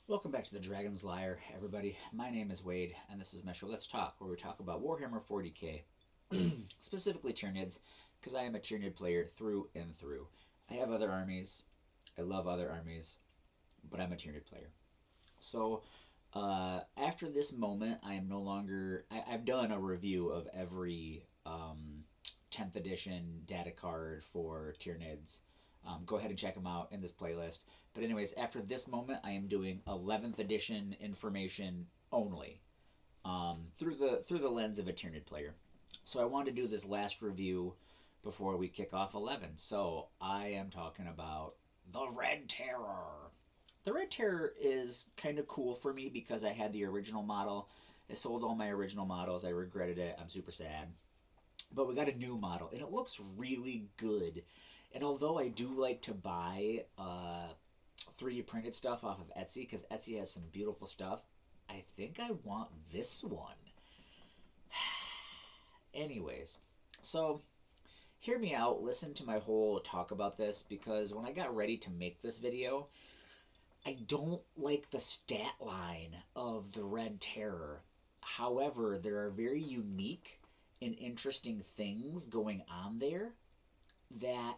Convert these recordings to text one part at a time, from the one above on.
Welcome back to the Dragon's Lair, everybody. My name is Wade, and this is my show Let's Talk, where we talk about Warhammer 40k, specifically Tyranids, because I am a Tyranid player through and through. I have other armies, I love other armies, but I'm a Tyranid player. So, after this moment, I am no longer. I've done a review of every 10th edition data card for Tyranids. Go ahead and check them out in this playlist. But anyways, after this moment, I am doing 11th edition information only, through the lens of a Tyranid player. So I wanted to do this last review before we kick off 11. So I am talking about the Red Terror. The Red Terror is kind of cool for me because I had the original model. I sold all my original models. I regretted it. I'm super sad. But we got a new model, and it looks really good. And although I do like to buy 3D printed stuff off of Etsy, because Etsy has some beautiful stuff, I think I want this one. Anyways, so hear me out. Listen to my whole talk about this, because when I got ready to make this video, I don't like the stat line of the Red Terror. However, there are very unique and interesting things going on there that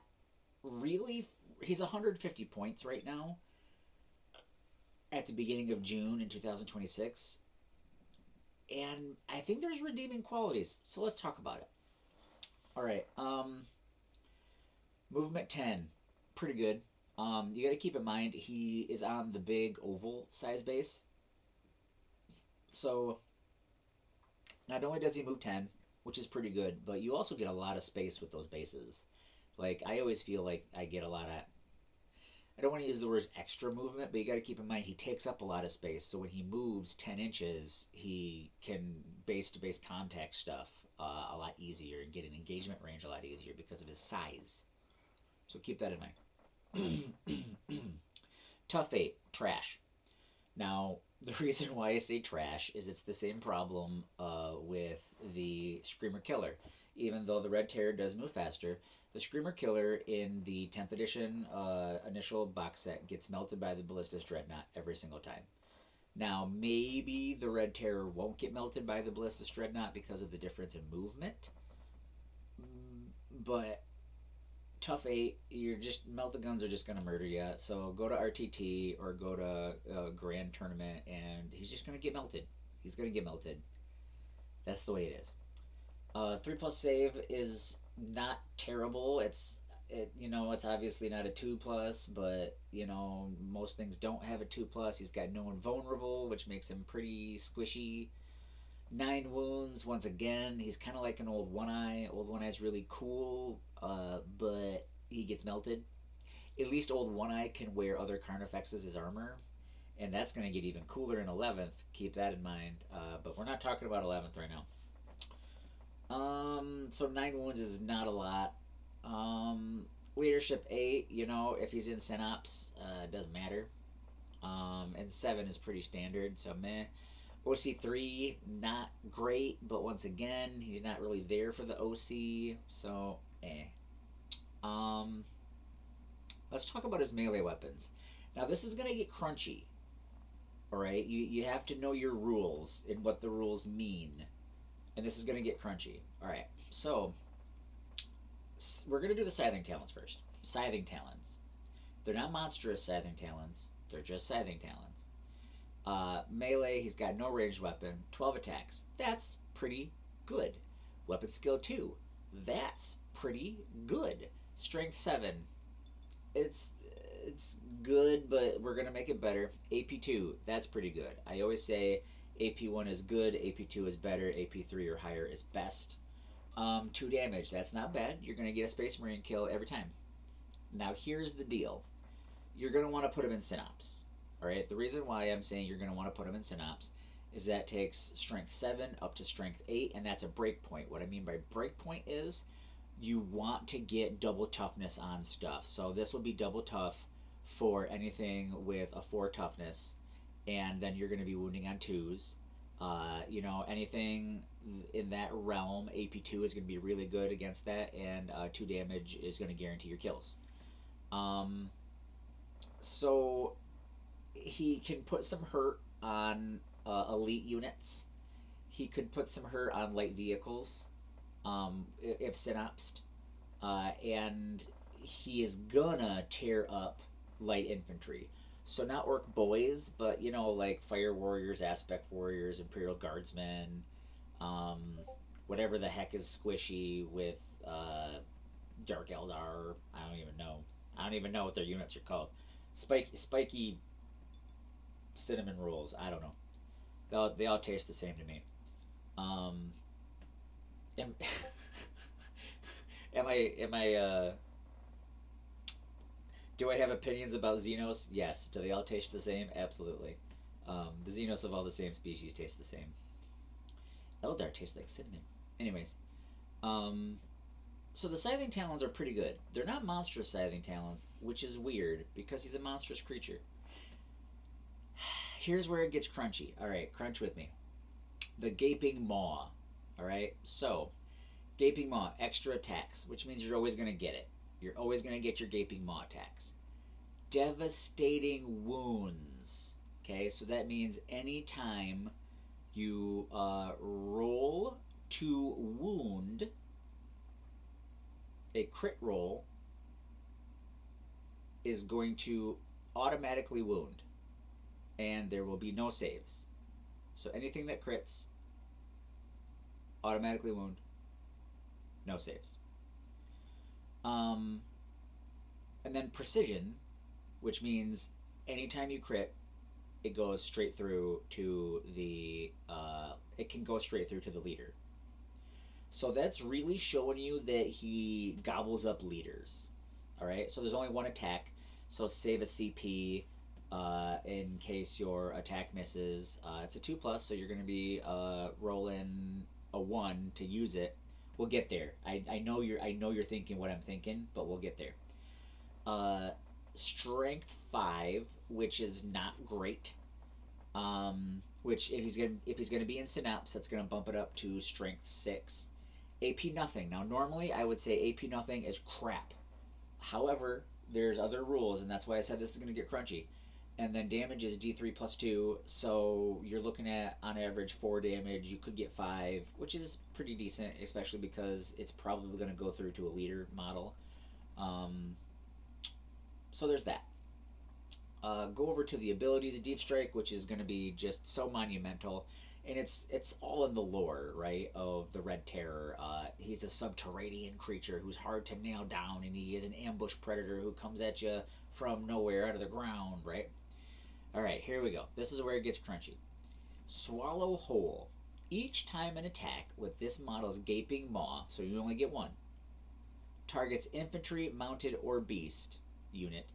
really. He's 150 points right now at the beginning of June in 2026. And I think there's redeeming qualities. So let's talk about it. All right. Movement 10. Pretty good. You got to keep in mind he is on the big oval size base. So not only does he move 10, which is pretty good, but you also get a lot of space with those bases. Like, I always feel like I get a lot of. I don't want to use the word extra movement, but you got to keep in mind he takes up a lot of space. So when he moves 10 inches, he can base to base contact stuff a lot easier and get an engagement range a lot easier because of his size. So keep that in mind. Tough 8, trash. Now, the reason why I say trash is it's the same problem with the Screamer Killer. Even though the Red Terror does move faster, the Screamer Killer in the 10th edition initial box set gets melted by the Ballistus Dreadnought every single time. Now, maybe the Red Terror won't get melted by the Ballistus Dreadnought because of the difference in movement, but tough 8, you're just melt the guns are just gonna murder you. So go to RTT or go to Grand Tournament, and he's just gonna get melted. He's gonna get melted. That's the way it is. 3+ save is not terrible. It's obviously not a 2+, but most things don't have a 2+. He's got no invulnerable, which makes him pretty squishy. 9 wounds. Once again, he's kind of like an old One Eye. Old One Eye's really cool, but he gets melted. At least old One Eye can wear other Carnifexes as his armor, and that's going to get even cooler in 11th. Keep that in mind. But we're not talking about 11th right now. So 9 wounds is not a lot. Leadership 8. If he's in Synops, it doesn't matter. And 7 is pretty standard. So meh. OC3, not great, but once again, he's not really there for the OC, so eh. Um, let's talk about his melee weapons. Now, this is going to get crunchy, alright? You have to know your rules and what the rules mean, and this is going to get crunchy. Alright, so we're going to do the Scything Talons first. Scything Talons. They're not monstrous Scything Talons, they're just Scything Talons. Melee, he's got no ranged weapon, 12 attacks. That's pretty good. Weapon skill 2. That's pretty good. Strength 7. It's it's good, but we're gonna make it better. AP2. That's pretty good. I always say AP1 is good, AP2 is better, AP3 or higher is best. 2 damage. That's not bad. You're gonna get a Space Marine kill every time. Now here's the deal. You're gonna want to put him in Synops. Alright, the reason why I'm saying you're going to want to put him in Synops is that takes Strength 7 up to Strength 8, and that's a breakpoint. What I mean by breakpoint is you want to get double toughness on stuff. So this will be double tough for anything with a 4 toughness, and then you're going to be wounding on 2s. Anything in that realm, AP2 is going to be really good against that, and 2 damage is going to guarantee your kills. So he can put some hurt on elite units. He could put some hurt on light vehicles, if synapsed, and he is gonna tear up light infantry. So not orc boys, but you know, like fire warriors, aspect warriors, imperial guardsmen, um, whatever the heck is squishy with Dark Eldar. I don't even know. I don't even know what their units are called. Spiky cinnamon rolls. I don't know. They all taste the same to me. Um, am, am I do I have opinions about Xenos? Yes. Do they all taste the same? Absolutely. The Xenos of all the same species taste the same. Eldar tastes like cinnamon. Anyways, um, so the Scything Talons are pretty good. They're not monstrous Scything Talons, which is weird because he's a monstrous creature. Here's where it gets crunchy. All right, crunch with me. The Gaping Maw. All right, so Gaping Maw, extra attacks, which means you're always going to get it. You're always going to get your Gaping Maw attacks. Devastating Wounds. Okay, so that means anytime you roll to wound, a crit roll is going to automatically wound, and there will be no saves. So anything that crits, automatically wound, no saves. Um, and then precision, which means anytime you crit, it goes straight through to the. It can go straight through to the leader. So that's really showing you that he gobbles up leaders. All right. So there's only one attack. So save a CP in case your attack misses. It's a 2+, so you're going to be rolling a 1 to use it. We'll get there. I know you're thinking what I'm thinking, but we'll get there. Uh, Strength 5, which is not great. Which if he's gonna be in Synapse, that's gonna bump it up to Strength 6. AP nothing. Now normally I would say AP nothing is crap. However, there's other rules, and that's why I said this is gonna get crunchy. And then damage is D3+2, so you're looking at on average 4 damage. You could get 5, which is pretty decent, especially because it's probably gonna go through to a leader model. Um, so there's that. Go over to the abilities of Deep Strike, which is going to be just so monumental, and it's all in the lore, right, of the Red Terror. He's a subterranean creature who's hard to nail down, and he is an ambush predator who comes at you from nowhere out of the ground, right? All right, here we go. This is where it gets crunchy. Swallow Whole. Each time an attack with this model's Gaping Maw, so you only get one, targets infantry, mounted, or beast unit,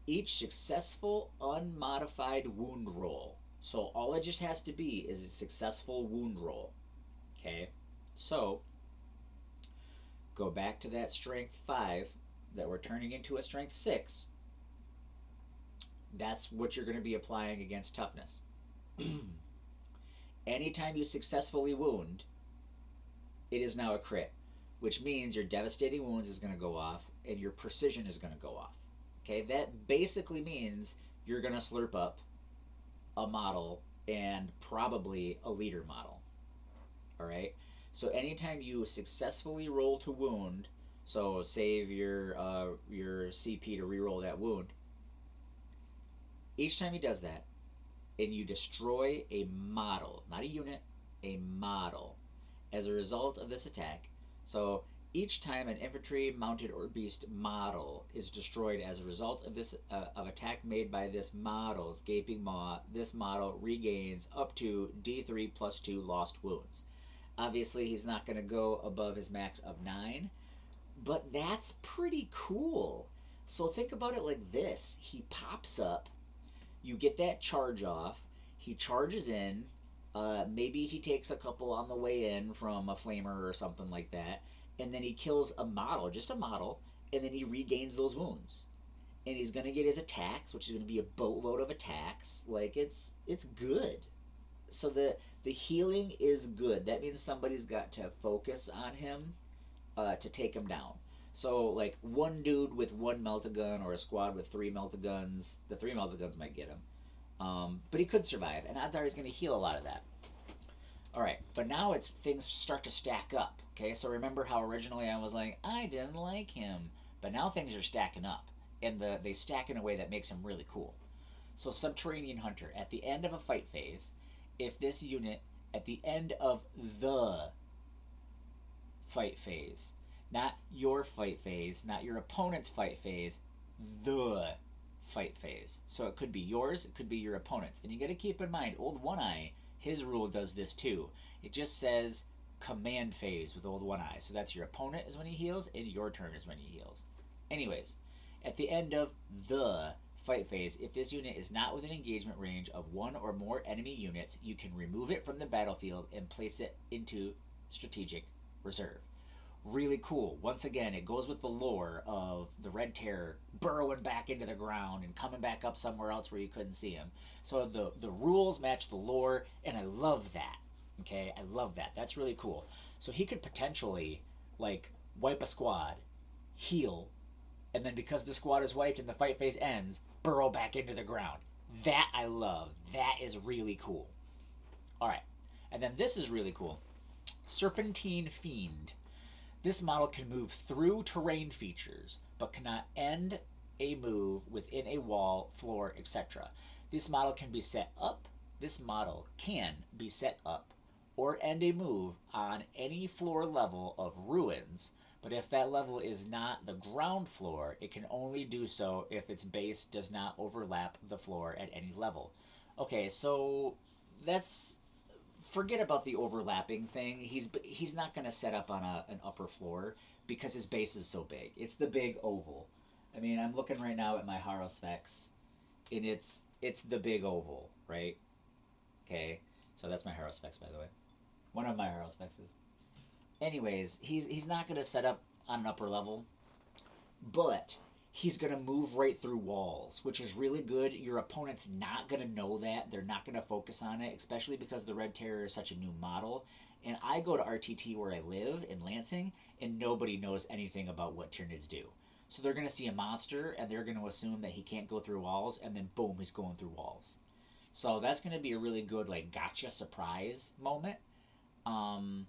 each successful unmodified wound roll. So all it just has to be is a successful wound roll. Okay? So go back to that strength 5 that we're turning into a strength 6. That's what you're going to be applying against toughness. Anytime you successfully wound, it is now a crit, which means your devastating wounds is going to go off and your precision is going to go off. Okay, that basically means you're going to slurp up a model and probably a leader model. All right. So anytime you successfully roll to wound, so save your CP to reroll that wound. Each time he does that, and you destroy a model, not a unit, a model, as a result of this attack. So each time an infantry, mounted, or beast model is destroyed as a result of this of attack made by this model's Gaping Maw, this model regains up to D3+2 lost wounds. Obviously, he's not going to go above his max of 9, but that's pretty cool. So think about it like this. He pops up, you get that charge off, he charges in, maybe he takes a couple on the way in from a flamer or something like that, and then he kills a model, just a model, and then he regains those wounds. And he's gonna get his attacks, which is gonna be a boatload of attacks. Like it's good. So the healing is good. That means somebody's got to focus on him to take him down. So like one dude with one meltagun or a squad with 3 meltaguns, the 3 meltaguns might get him. But he could survive, and odds are he's going to heal a lot of that. All right, but now it's things start to stack up. Okay, so remember how originally I was like, I didn't like him, but now things are stacking up, and they stack in a way that makes him really cool. So Subterranean Hunter, at the end of a fight phase, if this unit, at the end of the fight phase, not your fight phase, not your opponent's fight phase, the fight phase. So it could be yours, it could be your opponent's. And you got to keep in mind, Old One Eye, his rule does this too. It just says command phase with Old One Eye. So that's your opponent is when he heals, and your turn is when he heals. Anyways, at the end of the fight phase, if this unit is not within engagement range of one or more enemy units, you can remove it from the battlefield and place it into strategic reserve. Really cool. Once again, it goes with the lore of the Red Terror burrowing back into the ground and coming back up somewhere else where you couldn't see him. So the rules match the lore, and I love that. Okay, I love that. That's really cool. So he could potentially like wipe a squad, heal, and then because the squad is wiped and the fight phase ends, burrow back into the ground. That I love. That is really cool. All right, and then this is really cool. Serpentine Fiend. This model can move through terrain features, but cannot end a move within a wall, floor, etc. This model can be set up. This model can be set up or end a move on any floor level of ruins, but if that level is not the ground floor, it can only do so if its base does not overlap the floor at any level. Okay, so that's forget about the overlapping thing. He's not going to set up on an upper floor because his base is so big. It's the big oval. I mean, I'm looking right now at my Haro specs, and it's the big oval, right? Okay, so that's my Haro specs, by the way. One of my Haro specs is. Anyways, he's not going to set up on an upper level, but he's going to move right through walls, which is really good. Your opponent's not going to know that. They're not going to focus on it, especially because the Red Terror is such a new model. And I go to RTT where I live in Lansing, and nobody knows anything about what Tyranids do. So they're going to see a monster, and they're going to assume that he can't go through walls, and then boom, he's going through walls. So that's going to be a really good like gotcha surprise moment. Um,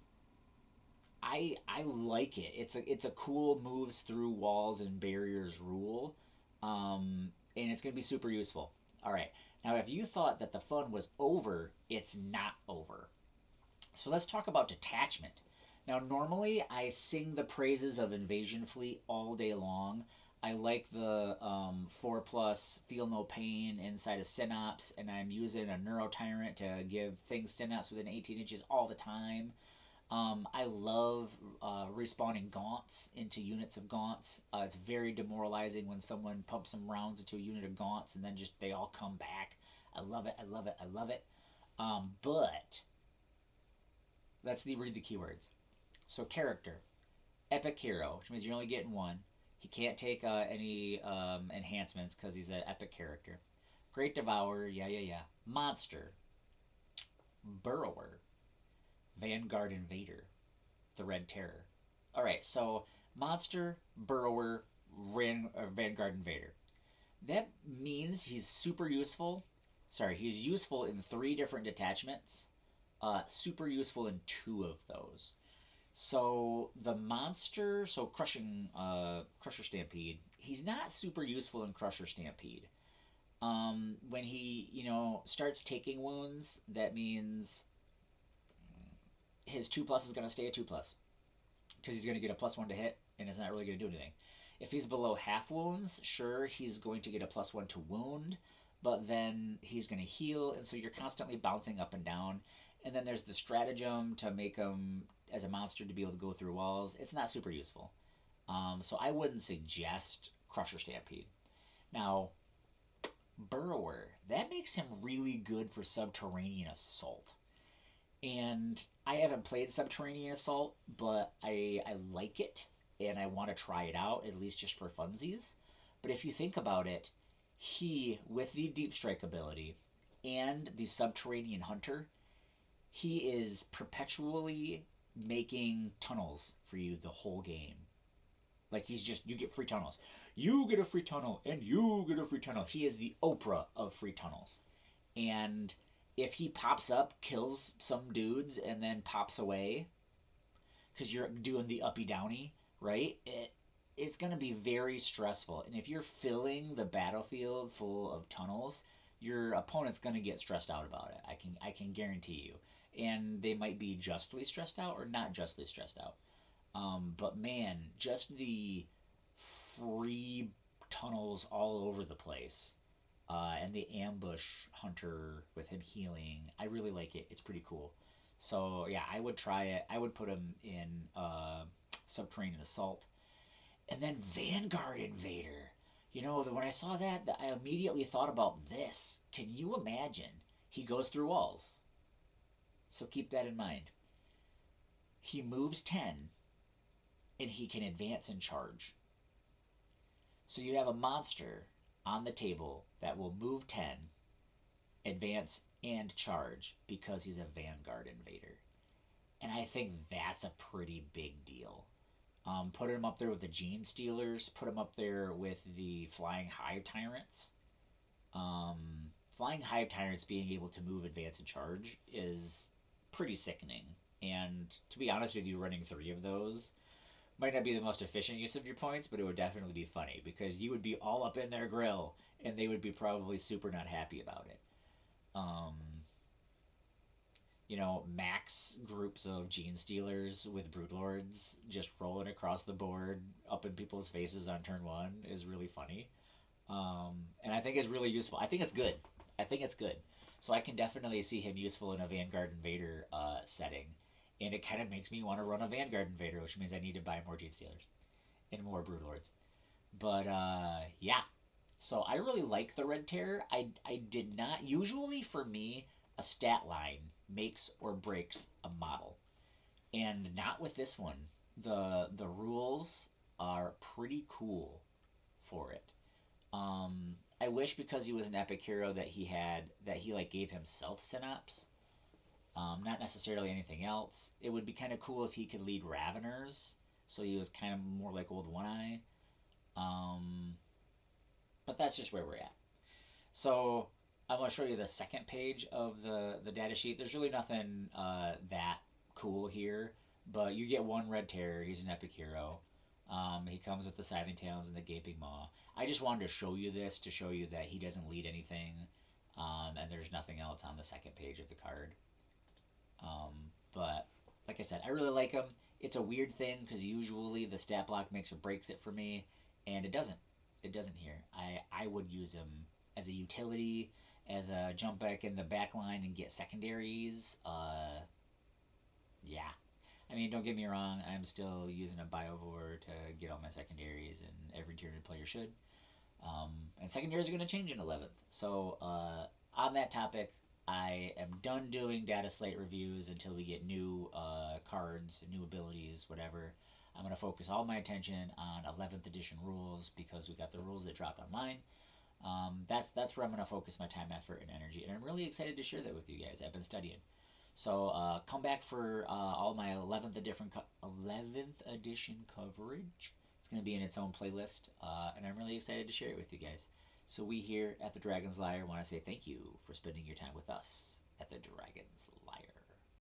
I like it. It's a cool moves through walls and barriers rule, and it's gonna be super useful. All right, now if you thought that the fun was over, it's not over. So let's talk about detachment. Now normally I sing the praises of Invasion Fleet all day long. I like the 4 plus feel no pain inside of Synops, and I'm using a Neuro Tyrant to give things Synops within 18 inches all the time. I love respawning gaunts into units of gaunts. It's very demoralizing when someone pumps some rounds into a unit of gaunts and then just they all come back. I love it. I love it. I love it. But read the keywords. So character, epic hero, which means you're only getting one. He can't take any enhancements because he's an epic character. Great Devourer, yeah, yeah, yeah. Monster, Burrower, Vanguard Invader, the Red Terror. All right, so Monster, Burrower, Vanguard Invader. That means he's super useful. Sorry, he's useful in 3 different detachments. Super useful in 2 of those. So the monster, so Crusher Stampede. He's not super useful in Crusher Stampede. When he starts taking wounds, that means his 2+ is going to stay a 2+, because he's going to get a +1 to hit, and it's not really going to do anything. If he's below half wounds, sure, he's going to get a +1 to wound, but then he's going to heal, and so you're constantly bouncing up and down. And then there's the stratagem to make him, as a monster, to be able to go through walls. It's not super useful. So I wouldn't suggest Crusher Stampede. Now, Burrower, that makes him really good for Subterranean Assault. And I haven't played Subterranean Assault, but I like it, and I want to try it out, at least just for funsies. But if you think about it, he, with the Deep Strike ability and the Subterranean Hunter, he is perpetually making tunnels for you the whole game. Like, he's just, you get free tunnels. You get a free tunnel, and you get a free tunnel. He is the Oprah of free tunnels. And if he pops up, kills some dudes, and then pops away, because you're doing the uppy downy, right? It's going to be very stressful. And if you're filling the battlefield full of tunnels, your opponent's going to get stressed out about it. I can guarantee you. And they might be justly stressed out or not justly stressed out. But man, just the free tunnels all over the place. And the ambush hunter with him healing. I really like it. It's pretty cool. So yeah, I would try it. I would put him in Subterranean Assault, and then Vanguard Invader. You know, when I saw that, I immediately thought about this. Can you imagine? He goes through walls, so keep that in mind. He moves 10, and he can advance and charge. So you have a monster on the table that will move 10, advance, and charge because he's a Vanguard Invader. And I think that's a pretty big deal. Put him up there with the Gene Stealers. Put him up there with the Flying Hive Tyrants. Flying Hive Tyrants being able to move, advance, and charge is pretty sickening. And to be honest with you, running 3 of those might not be the most efficient use of your points, but it would definitely be funny because you would be all up in their grill and they would be probably super not happy about it. Um, max groups of Gene Stealers with Broodlords just rolling across the board up in people's faces on turn 1 is really funny. And I think it's really useful. I think it's good. I think it's good. So I can definitely see him useful in a Vanguard Invader setting. And it kind of makes me want to run a Vanguard Invader, which means I need to buy more Gene Stealers and more Broodlords. But yeah, so I really like the Red Terror. I did not. Usually for me, a stat line makes or breaks a model. And not with this one. The rules are pretty cool for it. I wish because he was an epic hero that he like gave himself synapse. Not necessarily anything else. It would be kind of cool if he could lead Raveners, so he was kind of more like Old One Eye. Um, but that's just where we're at. So I'm going to show you the second page of the data sheet. There's really nothing that cool here, but you get 1 Red Terror. He's an epic hero. He comes with the Scything Talons and the Gaping Maw. I just wanted to show you this to show you that he doesn't lead anything, and there's nothing else on the second page of the card. But like I said, I really like him. It's a weird thing because usually the stat block makes or breaks it for me, and it doesn't. It doesn't here. I would use him as a utility, as a jump back in the back line and get secondaries. Yeah. I mean, don't get me wrong. I'm still using a Biovore to get all my secondaries, and every Tyranid player should. And secondaries are going to change in 11th. So on that topic, I am done doing data slate reviews until we get new cards, new abilities, whatever. I'm going to focus all my attention on 11th edition rules because we got the rules that dropped online. That's where I'm going to focus my time, effort, and energy, and I'm really excited to share that with you guys. I've been studying, so come back for all my 11th edition coverage. It's going to be in its own playlist, and I'm really excited to share it with you guys. So we here at the Dragon's Lair want to say thank you for spending your time with us at the Dragon's